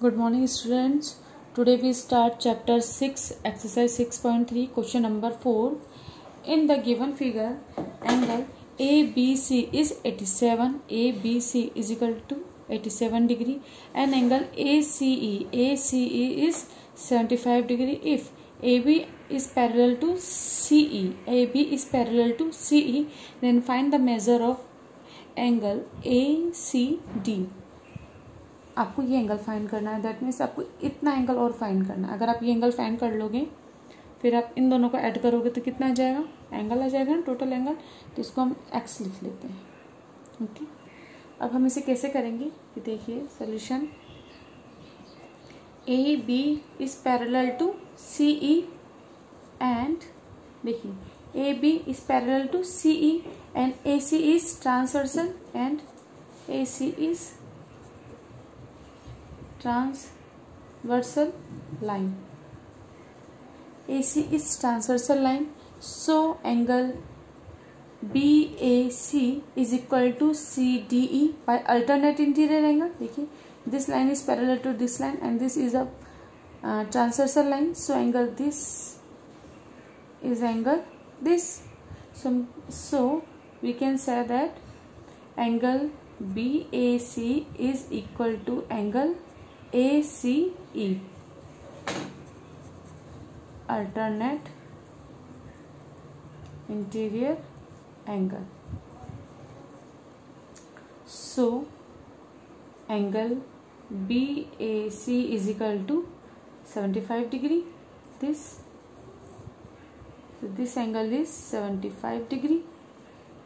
Good morning students. Today we start chapter 6 exercise 6.3 question number 4. In the given figure, angle ABC is 87. ABC is equal to 87 degree and angle ACE is 75 degree. If AB is parallel to CE, then find the measure of angle ACD. आपको ये angle find करना है. That means आपको इतना angle और find करना है. अगर आप ये एंगल फाइंड कर लोगे फिर आप इन दोनों को ऐड करोगे तो कितना आ जाएगा, एंगल आ जाएगा ना, टोटल एंगल. तो इसको हम एक्स लिख लेते हैं. ओके, अब हम इसे कैसे करेंगे कि देखिए solution. A B is parallel to C E and देखिए A B is parallel to C E and A C is transversal and A C is transversal line. AC is transversal line, so angle BAC is equal to CDE by alternate interior angle. देखिए this line is parallel to this line and this is a transversal line, so angle this is angle this. So we can say that angle BAC is equal to angle ACE, alternate interior angle. So angle BAC is equal to 75 degree. This angle is 75 degree.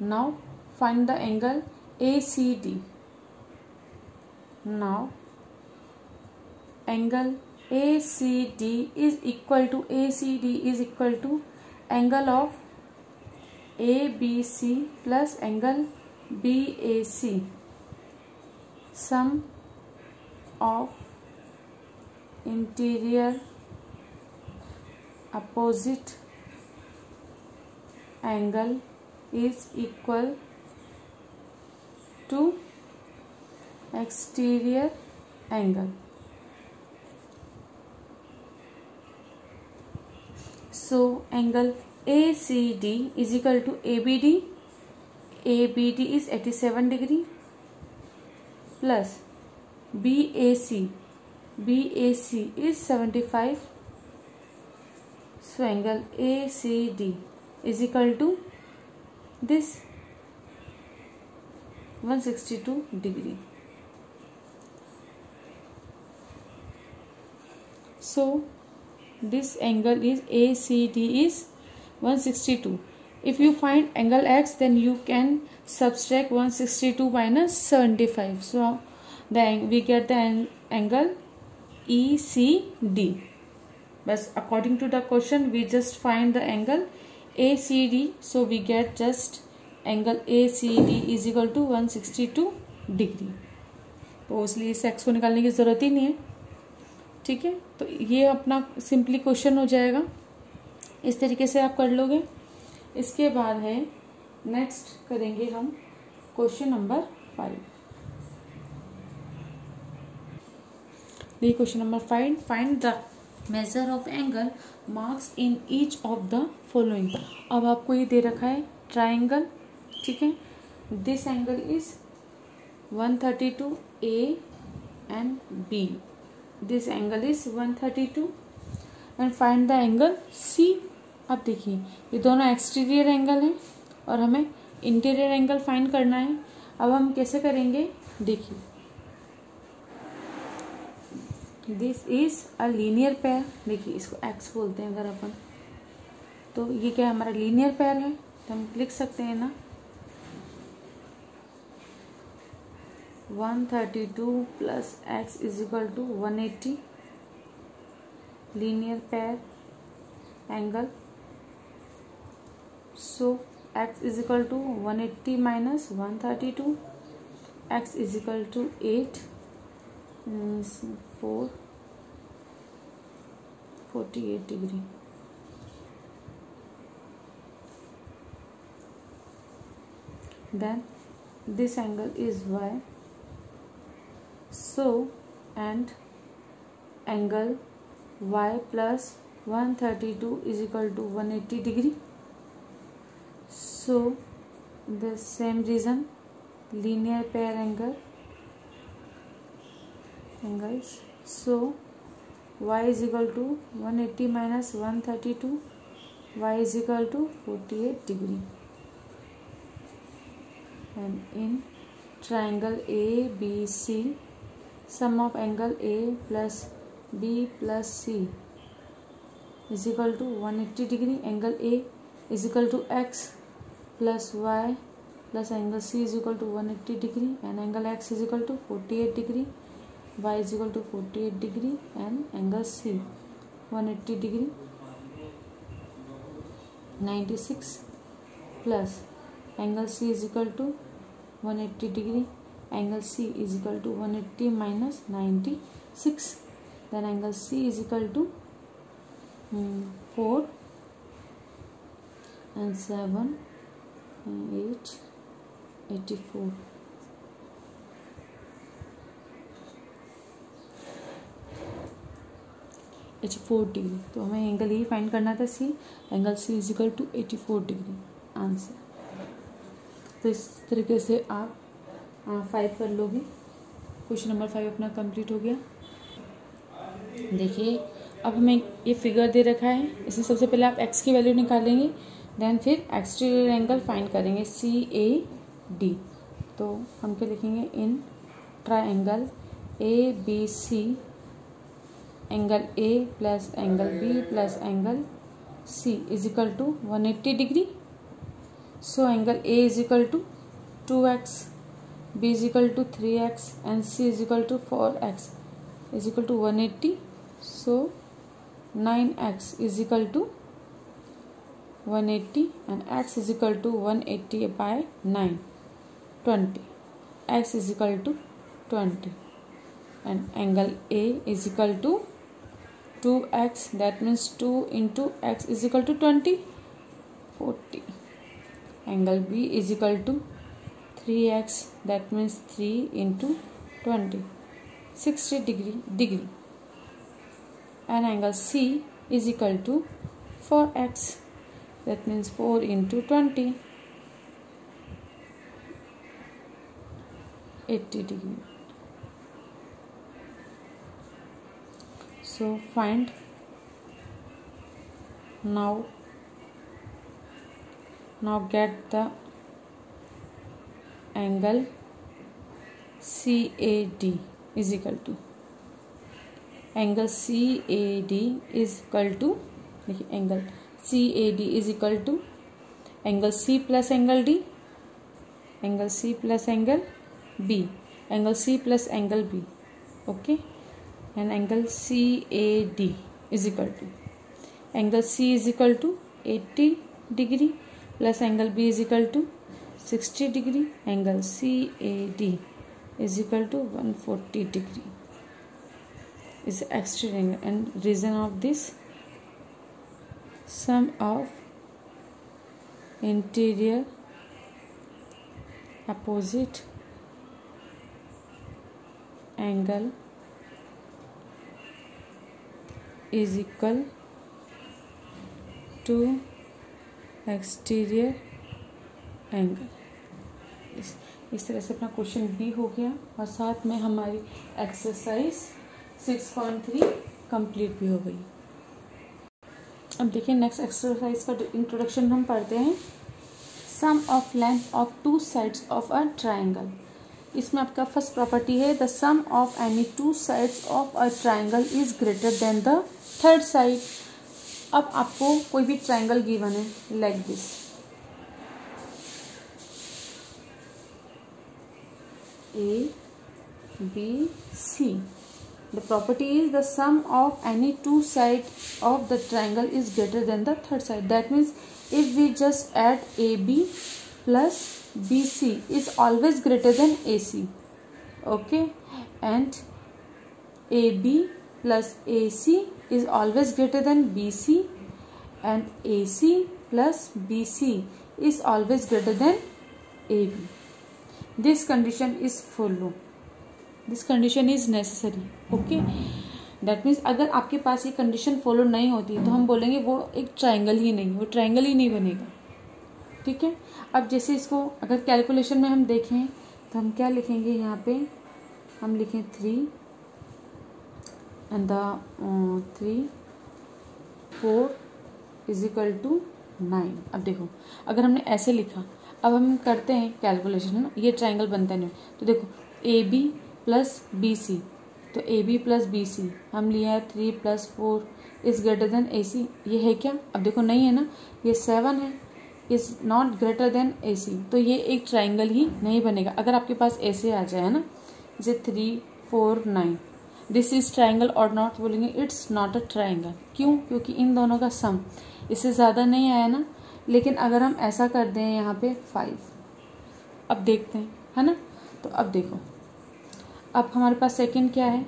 Now find the angle ACD. Now angle ACD is equal to angle of ABC plus angle BAC, sum of interior opposite angle is equal to exterior angle. So angle ACD is equal to ABD. ABD is 87 degree plus BAC is 75. So angle ACD is equal to this 162 degree. So this angle is ACD is 162. If you find angle X, then you can subtract 162 minus 75. So then we get the angle ECD. But according to the question, we just find the angle ACD. So we get just angle ACD is equal to 162 degree. तो इसलिए इस X को निकालने की जरूरत ही नहीं है. ठीक है, तो ये अपना सिंपली क्वेश्चन हो जाएगा. इस तरीके से आप कर लोगे. इसके बाद है नेक्स्ट करेंगे हम क्वेश्चन नंबर 5. ये question number 5. Find the measure of angle marks in each of the following. अब आपको ये दे रखा है ट्राइंगल. ठीक है, this angle is 132 A and B. This angle is 132 and find the angle C. अब देखिए ये दोनों एक्सटीरियर एंगल हैं और हमें इंटीरियर एंगल फाइंड करना है. अब हम कैसे करेंगे देखिए. This is a linear pair. देखिए इसको X बोलते हैं अगर अपन, तो ये क्या हमारा लीनियर पेयर है, तो हम लिख सकते हैं ना 132 plus X is equal to 180 linear pair angle. So X is equal to 180 minus 132. X is equal to 8 means 48 degree. Then this angle is Y. So and angle y plus 132 is equal to 180 degree. So the same reason, linear pair angles. So y is equal to 180 minus 132, y is equal to 48 degree. And in triangle ABC, sum of angle A plus B plus C is equal to 180 degree. Angle A is equal to x plus y plus angle C is equal to 180 degree, and angle x is equal to 48 degree, y is equal to 48 degree, and angle C 180 degree. 96 plus angle C is equal to 180 degree, angle C is equal to 180 minus 96, then angle C is equal to 4 and 7 and 8, 84. Degree. तो हमें angle ही find करना था C. Angle C is equal to 84 degree answer. तो इस तरीके से आप 5 कर लोगे. क्वेश्चन नंबर 5 अपना कंप्लीट हो गया. देखिए अब हमें ये फिगर दे रखा है. इसमें सबसे पहले आप एक्स की वैल्यू निकालेंगे, देन फिर एक्सटीरियर एंगल फाइंड करेंगे CAD. तो हम क्या लिखेंगे, in triangle ABC angle A plus angle B plus angle C is equal to 180 degree. So angle A is equal to 2x, B is equal to 3x and C is equal to 4x is equal to 180. So 9x is equal to 180 and x is equal to 180 by 9, 20. X is equal to 20 and angle A is equal to 2x, that means 2 into x is equal to 20, 40. Angle B is equal to 3x, that means 3 into 20, 60 degree. And angle C is equal to 4x, that means 4 into 20, 80 degree. So find now get the angle CAD is equal to, angle CAD is equal to, angle CAD is equal to angle C plus angle D, angle C plus angle B, angle C plus angle B. Okay, and angle CAD is equal to, angle C is equal to 80 degree plus angle B is equal to 60 degree. Angle CAD is equal to 140 degree is exterior angle. And reason of this, sum of interior opposite angle is equal to exterior angle. इस तरह से अपना question भी हो गया और साथ में हमारी एक्सरसाइज 6.3 कंप्लीट भी हो गई. अब देखिए नेक्स्ट एक्सरसाइज का इंट्रोडक्शन हम पढ़ते हैं. Sum of length of 2 sides of a triangle. इसमें आपका फर्स्ट प्रॉपर्टी है, the sum of any 2 sides of a triangle is greater than the third side. अब आपको कोई भी ट्राइंगल गिवन है like this. ABC. The property is the sum of any 2 sides of the triangle is greater than the third side. That means if we just add AB plus BC is always greater than AC. Okay, and AB plus AC is always greater than BC, and AC plus BC is always greater than AB. This condition is follow. This condition is necessary. Okay, that means अगर आपके पास ये condition follow नहीं होती तो हम बोलेंगे वो एक ट्राइंगल ही नहीं, वो ट्राइंगल ही नहीं बनेगा। ठीक है, अब जैसे इसको अगर कैलकुलेशन में हम देखें तो हम क्या लिखेंगे, यहाँ पे हम लिखें 3 and the 3 4 is equal to 9। अब देखो अगर हमने ऐसे लिखा, अब हम करते हैं कैलकुलेशन, है ना, ये ट्राइंगल बनता नहीं। तो देखो AB प्लस BC, तो AB प्लस BC हम लिया है 3 + 4 इज ग्रेटर देन AC, ये है क्या? अब देखो नहीं है ना, ये 7 है, is not greater than AC, तो ये एक ट्राइंगल ही नहीं बनेगा। अगर आपके पास ऐसे आ जाए, है ना, जैसे 3 4 9, दिस इज ट्राइंगल और नॉट, बोलेंगे इट्स नॉट अ ट्राइंगल। क्यों? क्योंकि इन दोनों का सम इससे ज़्यादा नहीं आया ना। लेकिन अगर हम ऐसा कर दें यहाँ पे 5, अब देखते हैं, है ना, तो अब देखो अब हमारे पास सेकंड क्या है,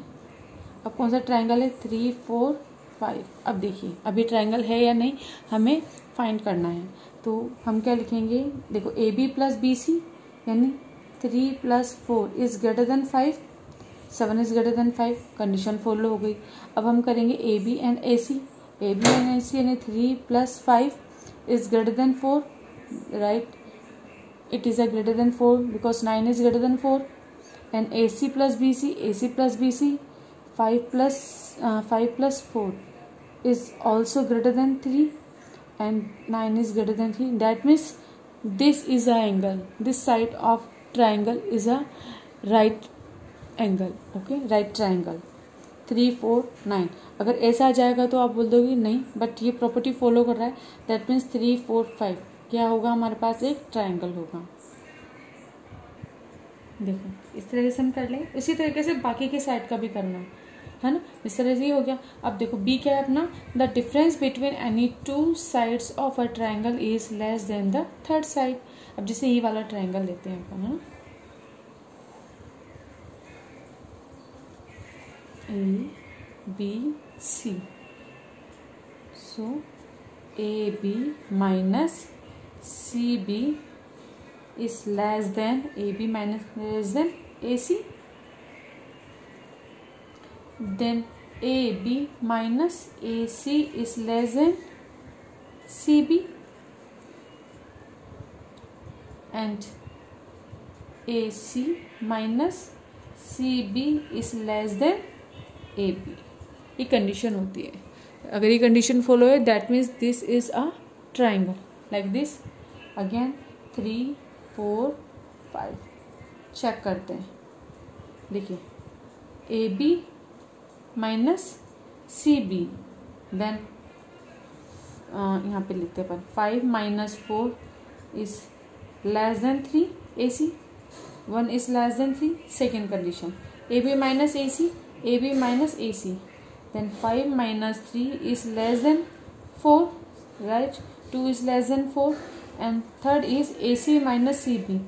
अब कौन सा ट्राइंगल है, 3 4 5। अब देखिए अभी ट्राइंगल है या नहीं हमें फाइंड करना है। तो हम क्या लिखेंगे, देखो AB प्लस BC यानी 3 + 4 is greater then 5, 7 is greater then 5, condition follow हो गई। अब हम करेंगे AB and AC, AB and AC यानी 3 + 5 is greater then 4, right, it is a greater than 4 because 9 is greater than 4, and AC plus BC 5 plus 4 is also greater than 3 and 9 is greater than 3. That means this is a angle, this side of triangle is a right angle, okay, right triangle 3 4 9। अगर ऐसा आ जाएगा तो आप बोल दोगे नहीं, but ये property follow कर रहा है, दैट मीन्स 3 4 5 क्या होगा, हमारे पास एक ट्राइंगल होगा। देखो इस तरह से हम कर लेंगे, इसी तरीके से बाकी के साइड का भी करना है ना, इस तरह से ही हो गया। अब देखो B क्या है अपना, the difference between any 2 sides of a triangle is less than the third side. अब जैसे ये वाला ट्राइंगल लेते हैं अपन, है ना, ABC, so AB minus CB is less than AB minus less than AC, then AB minus AC is less than CB, and AC minus CB is less than AB। ये condition होती है, अगर ये condition follow है that means this is a triangle like this. Again 3 4 5 check करते हैं, देखिए AB minus CB, then यहाँ पे लिखते हैं 5 - 4 is less than 3 AC, 1 is less than 3, second condition AB minus AC, then 5 - 3 is less than 4, right, 2 is less than 4, and third is AC minus CB,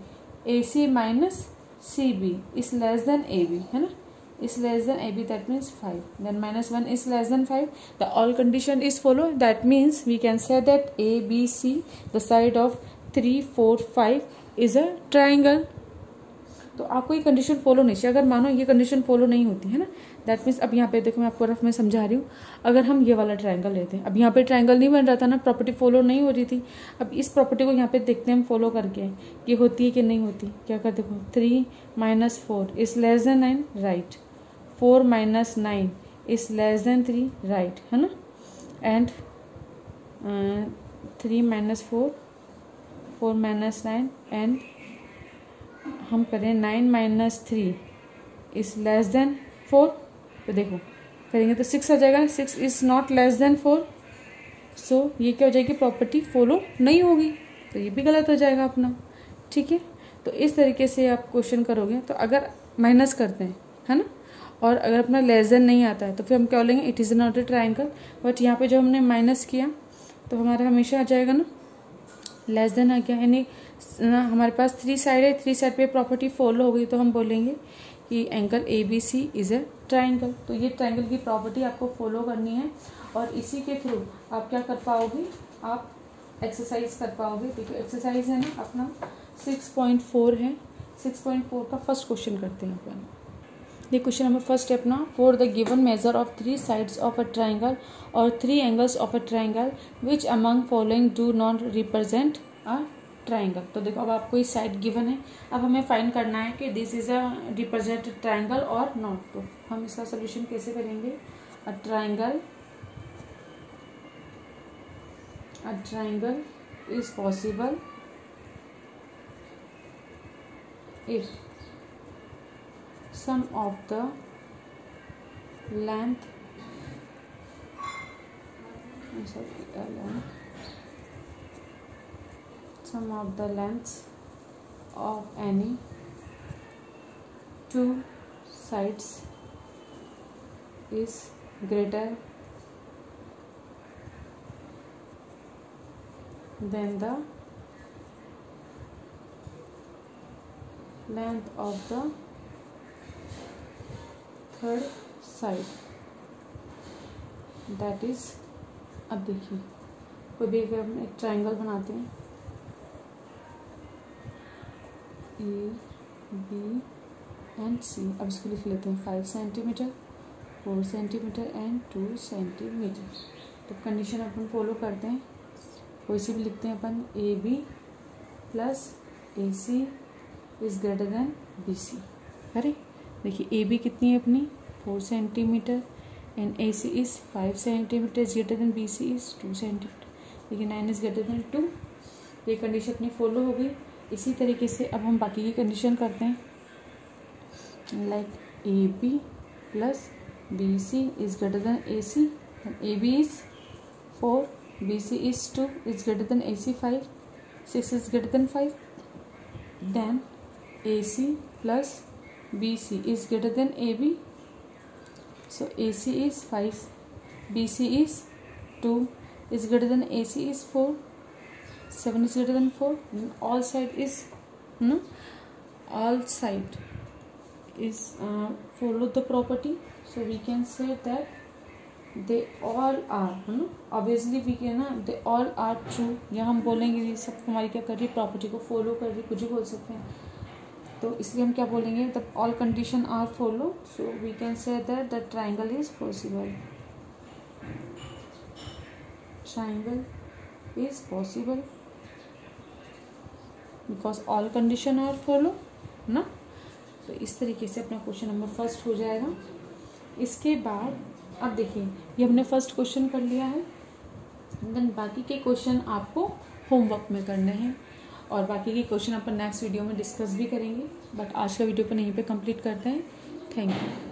AC minus CB is less than AB, है ना, is less than AB, that means 5, then -1 is less than 5, the all condition is follow, that means we can say that ABC, the side of 3 4 5 is a triangle। तो आपको ये condition follow नहीं चाहिए, अगर मानो ये कंडीशन फॉलो नहीं होती है ना, दैट मीन्स अब यहाँ पे देखो मैं आपको रफ में समझा रही हूँ, अगर हम ये वाला ट्रायंगल लेते हैं, अब यहाँ पे ट्रायंगल नहीं बन रहा था ना, प्रॉपर्टी फॉलो नहीं हो रही थी, अब इस प्रॉपर्टी को यहाँ पे देखते हैं हम फॉलो करके कि होती है कि नहीं होती। क्या कर देखो 3 - 4 is less than 9, right, 4 - 9 is less than 3, right, है ना, एंड 3 - 4 4 - 9 एंड हम करें 9 - 3 इज लेस देन 4, तो देखो करेंगे तो 6 आ जाएगा, 6 इज नॉट लेस देन 4, सो ये क्या हो जाएगी, प्रॉपर्टी फॉलो नहीं होगी, तो ये भी गलत हो जाएगा अपना। ठीक है, तो इस तरीके से आप क्वेश्चन करोगे, तो अगर माइनस करते हैं, है ना, और अगर अपना लेस देन नहीं आता है तो फिर हम क्या बोलेंगे, it is not a triangle, but यहाँ पे जो हमने माइनस किया तो हमारा हमेशा आ जाएगा ना लेस देन आ गया, यानी ना हमारे पास 3 साइड है, 3 साइड पे प्रॉपर्टी फॉलो हो गई, तो हम बोलेंगे कि angle ABC is a triangle. तो ये ट्राइंगल की प्रॉपर्टी आपको फॉलो करनी है, और इसी के थ्रू आप क्या कर पाओगे, आप एक्सरसाइज कर पाओगे। देखो एक्सरसाइज है ना अपना 6.4 है, 6.4 का फर्स्ट क्वेश्चन करते हैं अपन। देखिए क्वेश्चन नंबर फर्स्ट है अपना, for the given measure of 3 sides of a triangle और 3 angles of a triangle which among following do not represent a triangle. तो देखो अब आपको इस साइड गिवन है, अब हमें फाइंड करना है कि this is a represent triangle और नॉट। तो हम इसका सोल्यूशन कैसे करेंगे, अ triangle is possible if sum of the length sum of the lengths of any two sides is greater than the length of the third side, that is। अब देखिए कोई भी हम एक ट्राइंगल बनाते हैं, ए बी एंड सी। अब इसको लिख लेते हैं 5 सेंटीमीटर, 4 सेंटीमीटर एंड 2 सेंटीमीटर। तो कंडीशन अपन फॉलो करते हैं, कोई सी भी लिखते हैं अपन, A B plus A C is greater than B C. अरे देखिए ए बी कितनी है अपनी 4 centimetre and A C is 5 centimetre is greater than B C is 2 centimetre. देखिए 9 इज ग्रेटर देन 2। ये कंडीशन अपनी फॉलो हो गई। इसी तरीके से अब हम बाकी की कंडीशन करते हैं, like A B plus B C is greater than A C, A B is 4, B C is 2 is greater than A C 5, 6 is greater than 5, then AC plus BC is greater than AB. So AC is 5, BC is 2 is greater than AC is 4, 7 is greater than 4. All side is follow the property. So we can say that they all are obviously we can they all are true। या हम बोलेंगे ये सब हमारी क्या कर रही है, प्रॉपर्टी को फॉलो कर रही, कुछ भी बोल सकते हैं। तो इसलिए हम क्या बोलेंगे, the all condition are follow, so we can say that the triangle is possible. Triangle is possible because all condition are follow ना। तो इस तरीके से अपना क्वेश्चन नंबर फर्स्ट हो जाएगा। इसके बाद अब देखिए ये हमने फर्स्ट क्वेश्चन कर लिया है, देन बाकी के क्वेश्चन आपको होमवर्क में करने हैं और बाकी के क्वेश्चन अपन नेक्स्ट वीडियो में डिस्कस भी करेंगे। बट आज का वीडियो को यहीं पे कंप्लीट करते हैं। Thank you.